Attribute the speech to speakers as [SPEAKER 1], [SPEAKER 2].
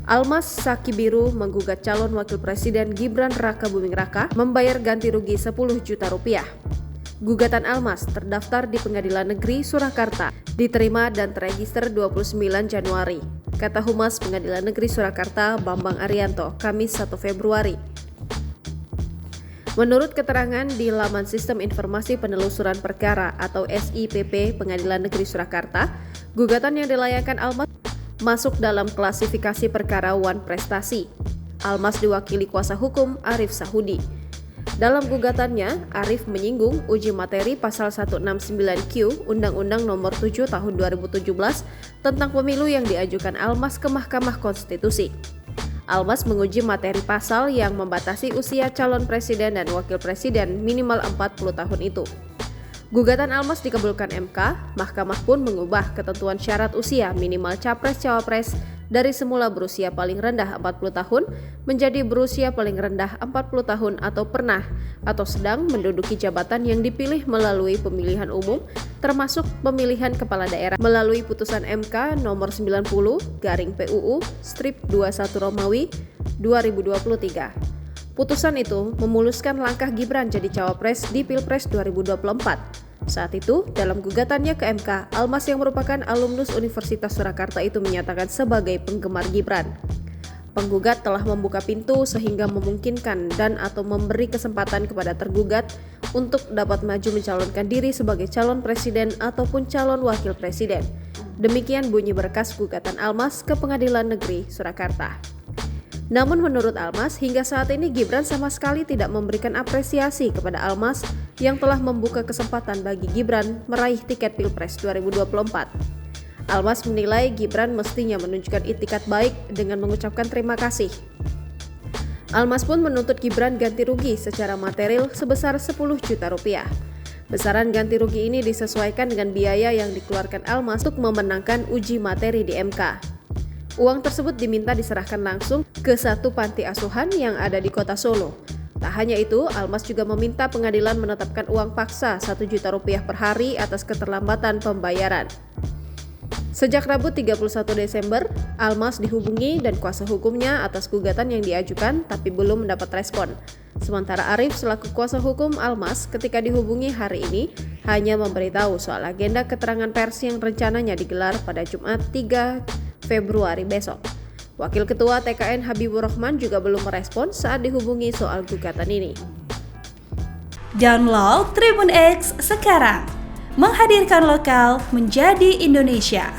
[SPEAKER 1] Almas Sakibiru menggugat calon wakil presiden Gibran Raka Buming Raka membayar ganti rugi 10 juta rupiah. Gugatan Almas terdaftar di Pengadilan Negeri Surakarta, diterima dan terregister 29 Januari, kata Humas Pengadilan Negeri Surakarta Bambang Arianto, Kamis 1 Februari. Menurut keterangan di laman Sistem Informasi Penelusuran Perkara atau SIPP Pengadilan Negeri Surakarta, gugatan yang dilayangkan Almas masuk dalam klasifikasi perkara wan prestasi. Almas diwakili kuasa hukum Arif Sahudi. Dalam gugatannya, Arif menyinggung uji materi pasal 169Q Undang-Undang Nomor 7 Tahun 2017 tentang pemilu yang diajukan Almas ke Mahkamah Konstitusi. Almas menguji materi pasal yang membatasi usia calon presiden dan wakil presiden minimal 40 tahun itu. Gugatan Almas dikabulkan MK, Mahkamah pun mengubah ketentuan syarat usia minimal capres-cawapres dari semula berusia paling rendah 40 tahun menjadi berusia paling rendah 40 tahun atau pernah atau sedang menduduki jabatan yang dipilih melalui pemilihan umum termasuk pemilihan kepala daerah melalui putusan MK nomor 90/PUU/21 Romawi 2023. Putusan itu memuluskan langkah Gibran jadi cawapres di Pilpres 2024. Saat itu, dalam gugatannya ke MK, Almas yang merupakan alumnus Universitas Surakarta itu menyatakan sebagai penggemar Gibran. Penggugat telah membuka pintu sehingga memungkinkan dan atau memberi kesempatan kepada tergugat untuk dapat maju mencalonkan diri sebagai calon presiden ataupun calon wakil presiden. Demikian bunyi berkas gugatan Almas ke Pengadilan Negeri Surakarta. Namun menurut Almas, hingga saat ini Gibran sama sekali tidak memberikan apresiasi kepada Almas yang telah membuka kesempatan bagi Gibran meraih tiket Pilpres 2024. Almas menilai Gibran mestinya menunjukkan itikat baik dengan mengucapkan terima kasih. Almas pun menuntut Gibran ganti rugi secara material sebesar 10 juta rupiah. Besaran ganti rugi ini disesuaikan dengan biaya yang dikeluarkan Almas untuk memenangkan uji materi di MK. Uang tersebut diminta diserahkan langsung ke satu panti asuhan yang ada di kota Solo. Tak hanya itu, Almas juga meminta pengadilan menetapkan uang paksa 1 juta rupiah per hari atas keterlambatan pembayaran. Sejak Rabu 31 Desember, Almas dihubungi dan kuasa hukumnya atas gugatan yang diajukan tapi belum mendapat respon. Sementara Arif selaku kuasa hukum Almas ketika dihubungi hari ini hanya memberitahu soal agenda keterangan pers yang rencananya digelar pada Jumat 3 Februari besok. Wakil Ketua TKN Habibur Rahman juga belum merespon saat dihubungi soal gugatan ini.
[SPEAKER 2] Download Tribun X sekarang, menghadirkan lokal menjadi Indonesia.